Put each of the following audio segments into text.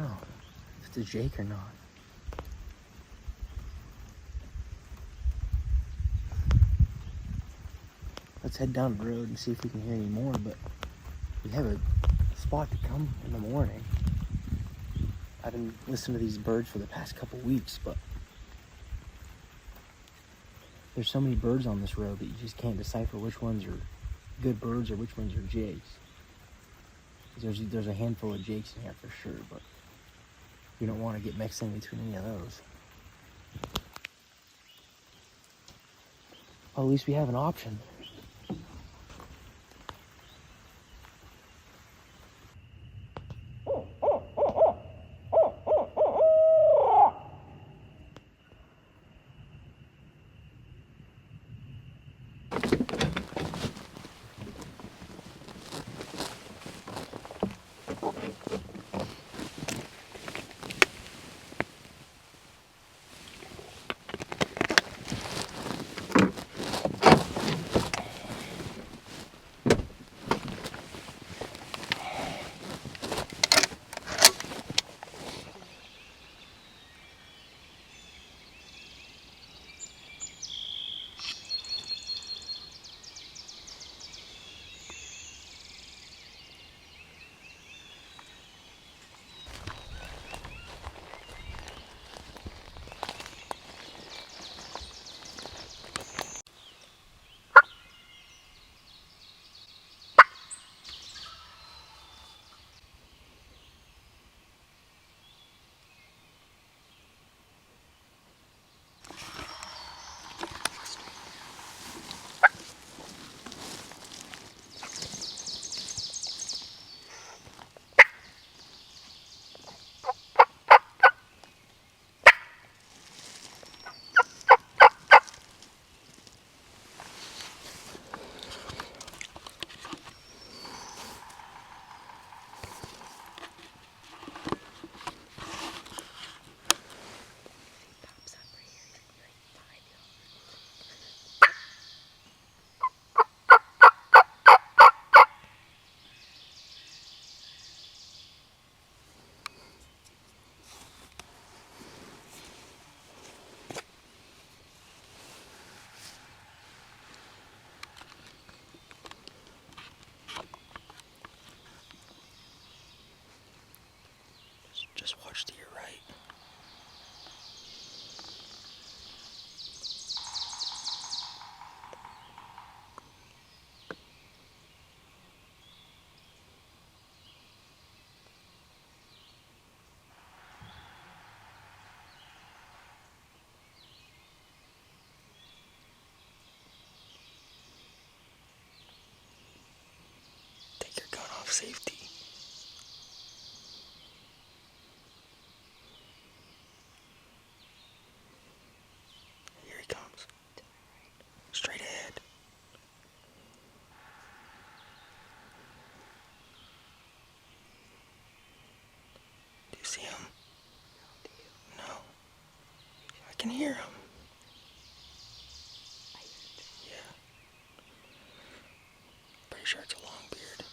know if it's a Jake or not. Let's head down the road and see if we can hear any more, but we have a spot to come in the morning. I've been listening to these birds for the past couple weeks, but there's so many birds on this road that you just can't decipher which ones are good birds or which ones are jakes. There's a handful of jakes in here for sure, but you don't want to get mixed in between any of those. Well, at least we have an option. Just watch to your right. Take your gun off safety. Here he comes. Straight ahead. Do you see him? No. I can hear him. Yeah. Pretty sure it's a long beard.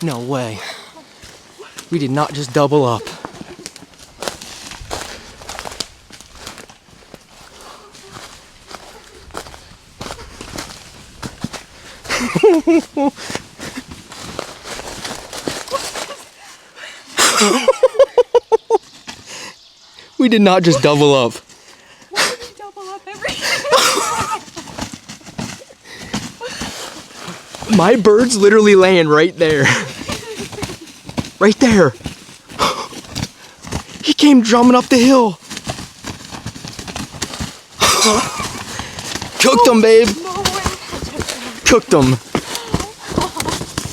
No way. We did not just double up. We did not just double up. Why did we double up every time? My bird's literally laying right there. Right there. He came drumming up the hill. Cooked him, babe. No way. Cooked him.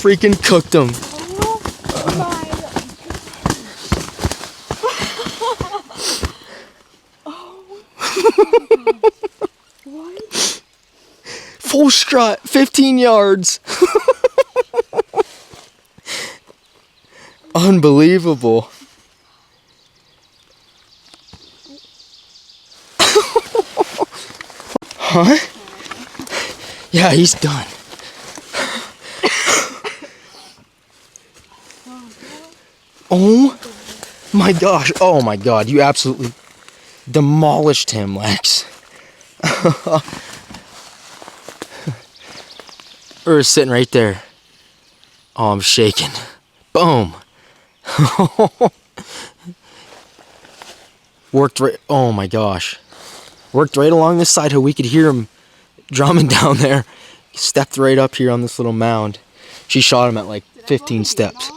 Freaking cooked him. Oh my. What? Full strut, 15 yards. Unbelievable. Huh? Yeah, he's done. Oh my gosh. Oh my god. You absolutely demolished him, Lex. Or sitting right there. Oh, I'm shaking. Boom. Worked right. Oh my gosh. Worked right along this side how we could hear him drumming down there. Stepped right up here on this little mound. She shot him at like 15 steps.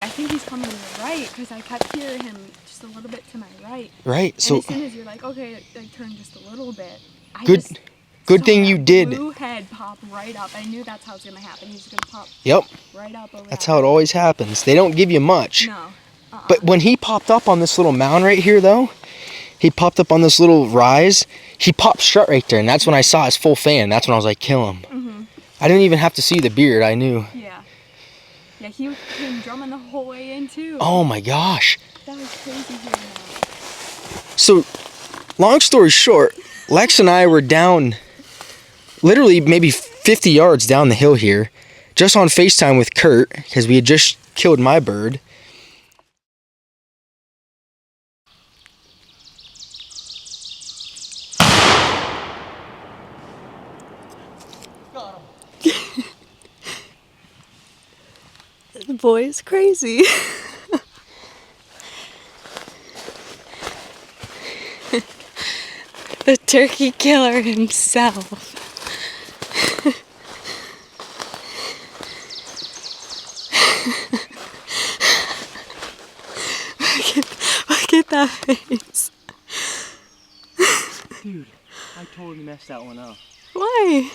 I think he's coming to the right because I kept hearing him just a little bit to my right. Right. And So as soon as you're like, okay, like turn just a little bit. Good thing you did. Blue head pop right up. I knew that's how it's gonna happen. He's gonna pop. Yep. Right up over. That's how it always happens. They don't give you much. No. But when he popped up on this little mound right here, though, he popped up on this little rise. He popped strut right there, and that's when I saw his full fan. That's when I was like, kill him. Mm-hmm. I didn't even have to see the beard. I knew. Yeah. Yeah, he came drumming the whole way in too. Oh my gosh. That was crazy hearing that. So, long story short, Lex and I were down, literally maybe 50 yards down the hill here, just on FaceTime with Kurt, because we had just killed my bird. The boy is crazy. The turkey killer himself. Look at that face. Dude, I totally messed that one up. Why?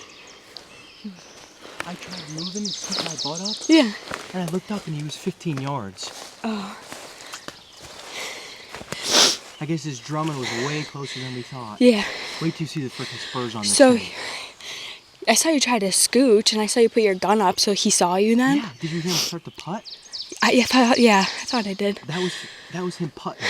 I tried moving to scoop my butt up, Yeah. and I looked up and he was 15 yards. Oh. I guess his drumming was way closer than we thought. Yeah. Wait till you see the freaking spurs on this So, thing. I saw you try to scooch, and I saw you put your gun up, so he saw you then? Yeah, did you hear him start to putt? I thought I did. That was him putting.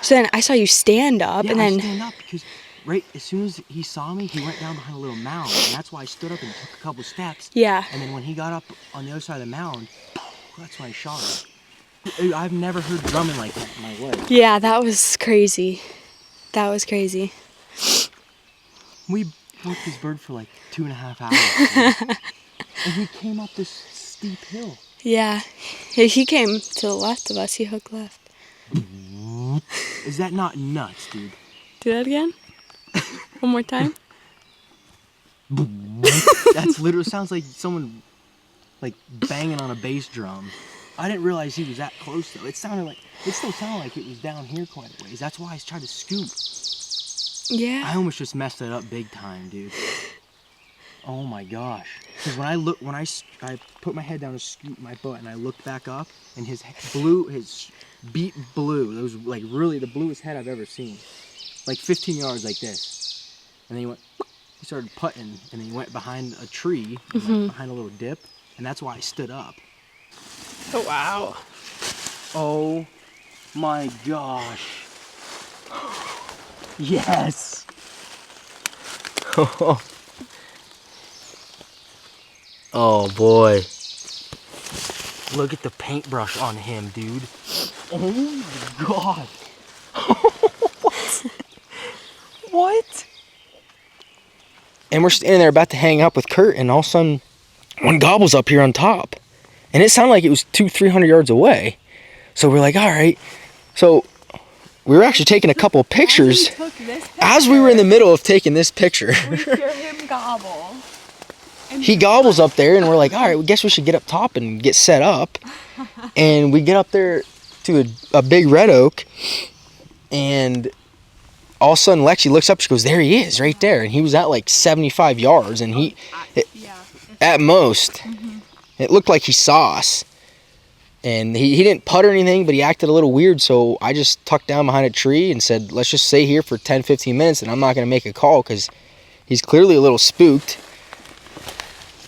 So then I saw you stand up, Yeah, and I then... stand up because right as soon as he saw me, he went down behind a little mound, and that's why I stood up and took a couple steps. Yeah. And then when he got up on the other side of the mound, that's when I shot him. I've never heard drumming like that in my life. Yeah, that was crazy. That was crazy. We worked this bird for like 2.5 hours. And he came up this steep hill. Yeah. He came to the left of us. He hooked left. Is that not nuts, dude? Do that again? One more time? That's literally sounds like someone like banging on a bass drum. I didn't realize he was that close though. It still sounded like it was down here quite a ways. That's why I tried to scoop. Yeah. I almost just messed it up big time, dude. Oh my gosh. Because when I put my head down to scoop my butt and I looked back up and his beat blue. It was like really the bluest head I've ever seen. Like 15 yards like this. And then he started putting and then he went behind a tree, like behind a little dip. And that's why I stood up. Oh, wow. Oh my gosh. Yes. Oh boy. Look at the paintbrush on him, dude. Oh my god. What? What? And we're standing there about to hang up with Kurt, and all of a sudden, one gobble's up here on top. And it sounded like it was 200-300 yards away. So we're like, all right. So we were actually taking a couple of pictures. As we were in the middle of taking this picture. We hear him gobble. And He gobbles up there, and we're like, all right, we guess we should get up top and get set up. And we get up there to a big red oak, and all of a sudden Lexi looks up, she goes, there he is, right there. And he was at like 75 yards, and at most, it looked like he saw us. And he didn't putt or anything, but he acted a little weird, so I just tucked down behind a tree and said, let's just stay here for 10-15 minutes, and I'm not going to make a call because he's clearly a little spooked.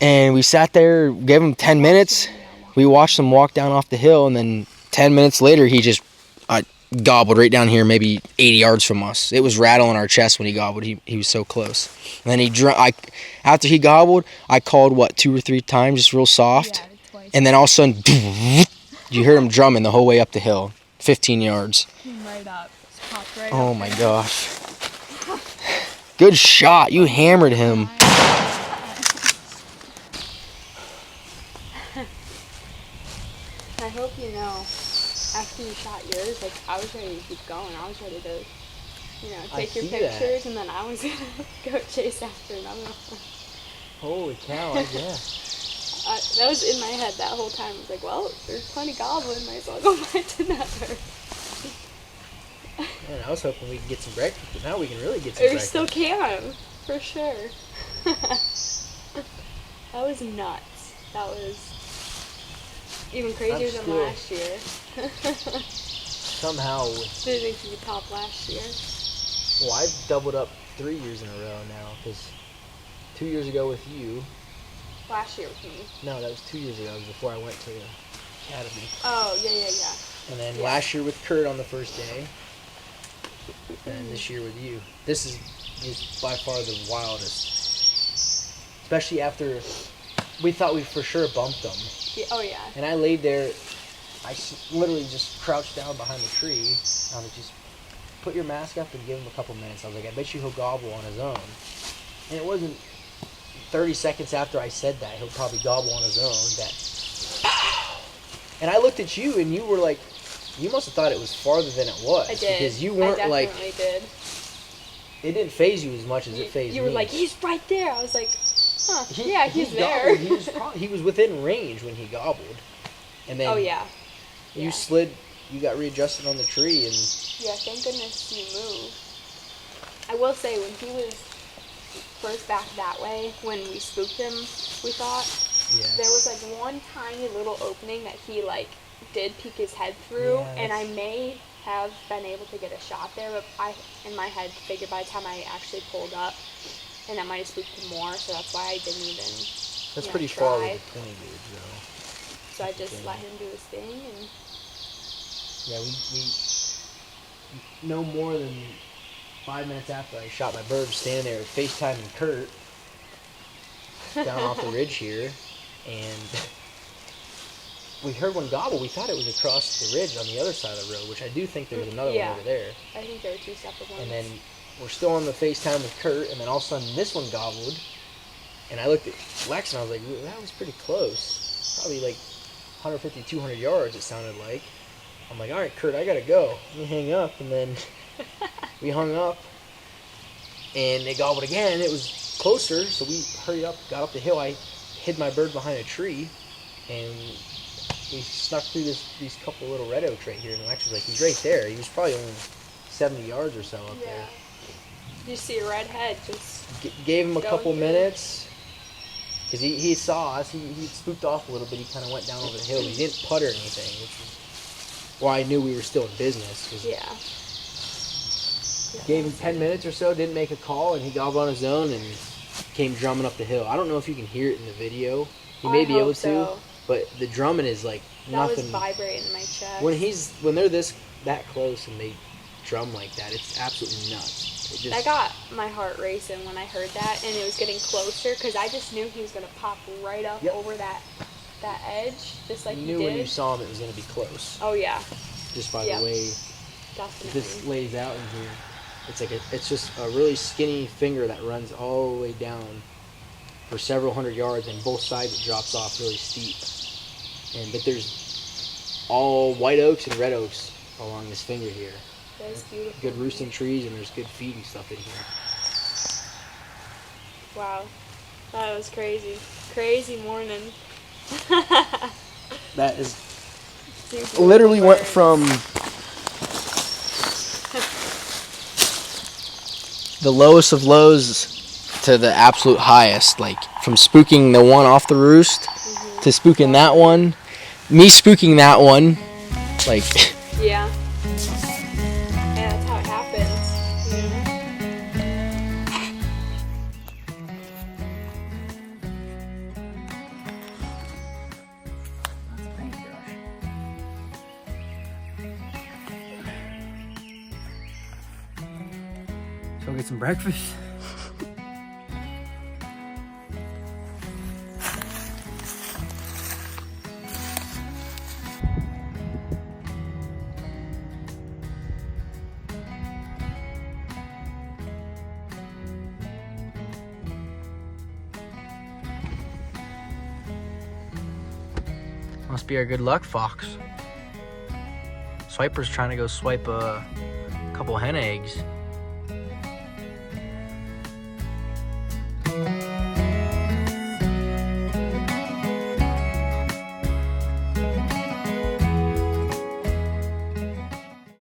And we sat there, gave him 10 minutes. We watched him walk down off the hill, and then 10 minutes later, he just gobbled right down here, maybe 80 yards from us. It was rattling our chest when he gobbled. He was so close. And then after he gobbled, I called, 2 or 3 times, just real soft. Yeah, and then all of a sudden, you heard him drumming the whole way up the hill, 15 yards. Came right up. Just popped right Oh up my there. gosh. Good shot. You hammered him. I hope you know, after you shot yours, like, I was ready to keep going. I was ready to, take your pictures, and then I was going to go chase after another one. Holy cow, I guess. That was in my head that whole time. I was like, well, there's plenty gobbling, might as well go find another. Man, I was hoping we could get some breakfast, but now we can really get some We breakfast. still can, for sure. That was nuts. That was even crazier than still- last year. Somehow, Didn't think you could top last year. well, I've doubled up 3 years in a row now, because 2 years ago with you, Last year with me. no, that was 2 years ago, that was before I went to the academy. Oh, yeah. And then Yeah. last year with Kurt on the first day, and this year with you. This is by far the wildest. Especially after we thought we for sure bumped them. Oh, yeah. And I laid there, literally just crouched down behind the tree. I was just, put your mask up and give him a couple minutes. I was like, I bet you he'll gobble on his own. And it wasn't 30 seconds after I said that, he'll probably gobble on his own, and I looked at you, and you were like, you must have thought it was farther than it was. I did. Because you weren't I like, definitely did. it didn't faze you as much as it fazed me. You were like, he's right there. I was like, huh, he's gobbled. there. He was within range when he gobbled. And then Oh, yeah. you Yeah. slid, you got readjusted on the tree, and Yeah, thank goodness you moved. I will say, when he was first back that way, when we spooked him, we thought, there was like one tiny little opening that he did peek his head through, and I may have been able to get a shot there, but I, in my head, figured by the time I actually pulled up, and that might have spooked him more, so that's why I didn't even that's pretty try. far with the 20 gauge, though. So I just let him do his thing, and Yeah, we no more than 5 minutes after I shot my bird, standing there FaceTiming Kurt down off the ridge here, and we heard one gobble. We thought it was across the ridge on the other side of the road, which I do think there's another one over there. I think there were 2 separate ones. And then we're still on the FaceTime with Kurt, and then all of a sudden this one gobbled, and I looked at Lex and I was like, that was pretty close. Probably like 150, 200 yards it sounded like. I'm like, all right, Kurt, I gotta go. Let me hang up, and then we hung up, and it gobbled again. It was closer, so we hurried up, got up the hill. I hid my bird behind a tree, and we snuck through these couple little red oaks right here, and Lex was like, he's right there. He was probably only 70 yards or so up there. You see a red head just Gave him a Going couple through. minutes, because he saw us. He spooked off a little bit. He kind of went down over the hill. He didn't putt or anything, which was why I knew we were still in business. 'Cause gave him 10 minutes or so, didn't make a call, and he gobbled on his own and came drumming up the hill. I don't know if you can hear it in the video. You may be able to, but the drumming is like That nothing. was vibrating in my chest. When they're that close and they drum like that, it's absolutely nuts. It just, I got my heart racing when I heard that, and it was getting closer because I just knew he was gonna pop right up Yep. over that that edge, just like You he knew did. when you saw him it was going to be close. Oh yeah, Just by Yep. the way definitely. this lays out in here. It's just a really skinny finger that runs all the way down for several hundred yards, and both sides it drops off really steep. But there's all white oaks and red oaks along this finger here. That's beautiful. Good roosting trees, and there's good feeding stuff in here. Wow, that was crazy. Crazy morning. That is Super literally went birds. from the lowest of lows to the absolute highest, like from spooking the one off the roost to spooking that one, me spooking that one, like Yeah. Yeah, that's how it happens. You know? Go get some breakfast. Must be our good luck fox. Swiper's trying to go swipe a couple hen eggs.